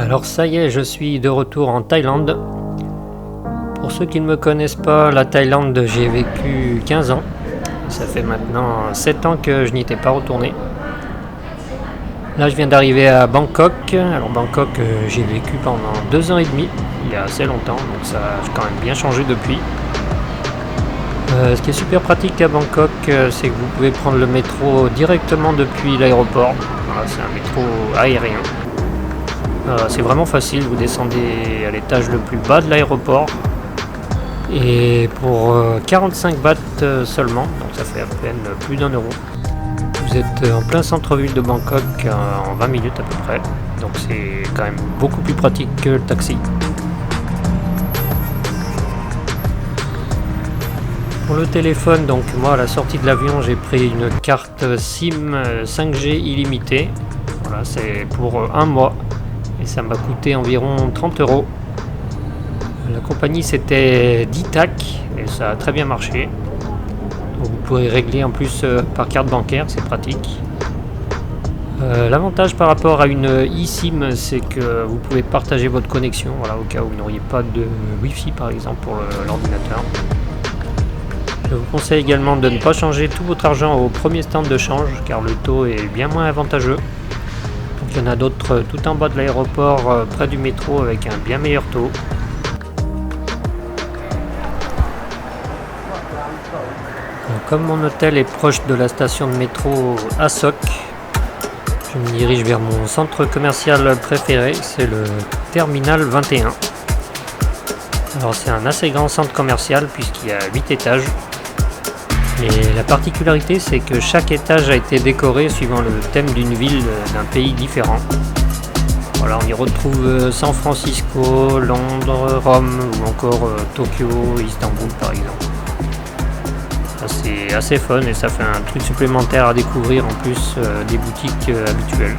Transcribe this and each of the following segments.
Alors ça y est, je suis de retour en Thaïlande. Pour ceux qui ne me connaissent pas, la Thaïlande, j'y ai vécu 15 ans. Ça fait maintenant 7 ans que je n'y étais pas retourné. Là, je viens d'arriver à Bangkok. Alors Bangkok, j'ai vécu pendant 2 ans et demi, il y a assez longtemps, donc ça a quand même bien changé depuis. Ce qui est super pratique à Bangkok, c'est que vous pouvez prendre le métro directement depuis l'aéroport. Voilà, c'est un métro aérien. C'est vraiment facile, vous descendez à l'étage le plus bas de l'aéroport. Et pour 45 bahts seulement, donc ça fait à peine plus d'1 euro. Vous êtes en plein centre-ville de Bangkok en 20 minutes à peu près. Donc c'est quand même beaucoup plus pratique que le taxi. Pour le téléphone, donc moi à la sortie de l'avion j'ai pris une carte SIM 5G illimitée. Voilà, c'est pour 1 mois et ça m'a coûté environ 30 euros. La compagnie c'était Dtac et ça a très bien marché. Donc, vous pourrez régler en plus par carte bancaire, c'est pratique. L'avantage par rapport à une eSIM, c'est que vous pouvez partager votre connexion, voilà, au cas où vous n'auriez pas de Wi-Fi par exemple pour l'ordinateur. Je vous conseille également de ne pas changer tout votre argent au premier stand de change car le taux est bien moins avantageux. Donc, il y en a d'autres tout en bas de l'aéroport près du métro avec un bien meilleur taux. Donc, comme mon hôtel est proche de la station de métro Asok, je me dirige vers mon centre commercial préféré, c'est le Terminal 21. Alors c'est un assez grand centre commercial puisqu'il y a 8 étages. Et la particularité, c'est que chaque étage a été décoré suivant le thème d'une ville d'un pays différent. Voilà, on y retrouve San Francisco, Londres, Rome ou encore Tokyo, Istanbul par exemple. C'est assez fun et ça fait un truc supplémentaire à découvrir en plus des boutiques habituelles.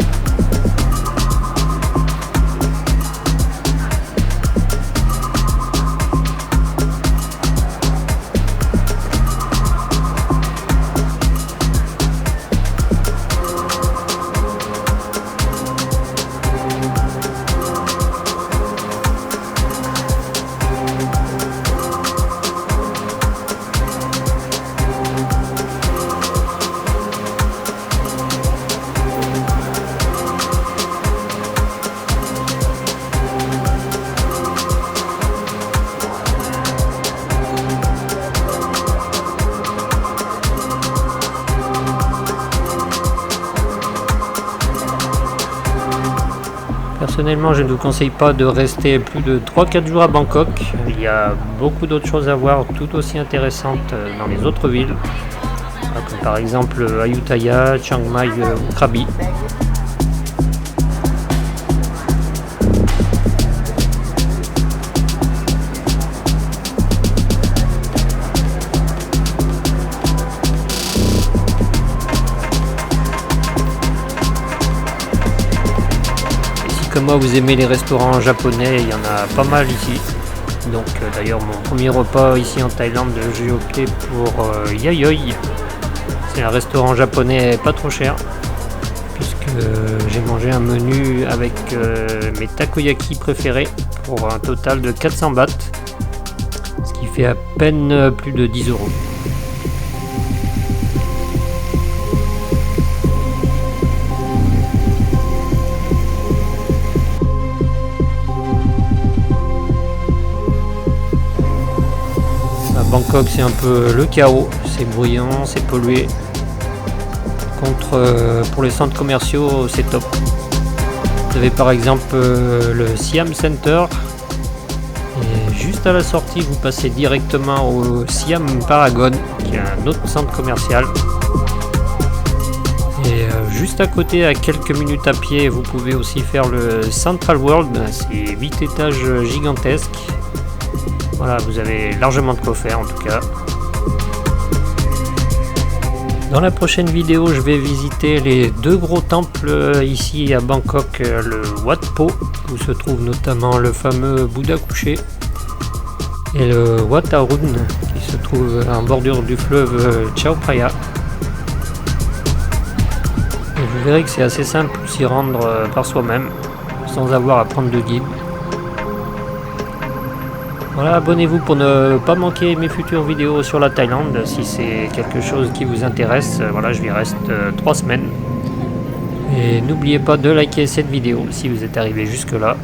Personnellement, je ne vous conseille pas de rester plus de 3-4 jours à Bangkok. Il y a beaucoup d'autres choses à voir tout aussi intéressantes dans les autres villes, comme par exemple Ayutthaya, Chiang Mai ou Krabi. Comme moi vous aimez les restaurants japonais, il y en a pas mal ici. Donc d'ailleurs mon premier repas ici en Thaïlande, j'ai opté pour Yayoi. C'est un restaurant japonais pas trop cher puisque j'ai mangé un menu avec mes takoyaki préférés pour un total de 400 bahts, ce qui fait à peine plus de 10 euros. Bangkok, c'est un peu le chaos, c'est bruyant, c'est pollué. Pour les centres commerciaux, c'est top. Vous avez par exemple le Siam Center. Et juste à la sortie, vous passez directement au Siam Paragon, qui est un autre centre commercial. Et juste à côté, à quelques minutes à pied, vous pouvez aussi faire le Central World. C'est 8 étages gigantesques. Voilà, vous avez largement de quoi faire en tout cas. Dans la prochaine vidéo, je vais visiter les 2 gros temples ici à Bangkok, le Wat Po, où se trouve notamment le fameux Bouddha couché, et le Wat Arun, qui se trouve en bordure du fleuve Chao Phraya. Et vous verrez que c'est assez simple pour s'y rendre par soi-même. sans avoir à prendre de guide. Voilà, abonnez-vous pour ne pas manquer mes futures vidéos sur la Thaïlande si c'est quelque chose qui vous intéresse. Voilà, je lui reste 3 semaines. Et n'oubliez pas de liker cette vidéo si vous êtes arrivé jusque là.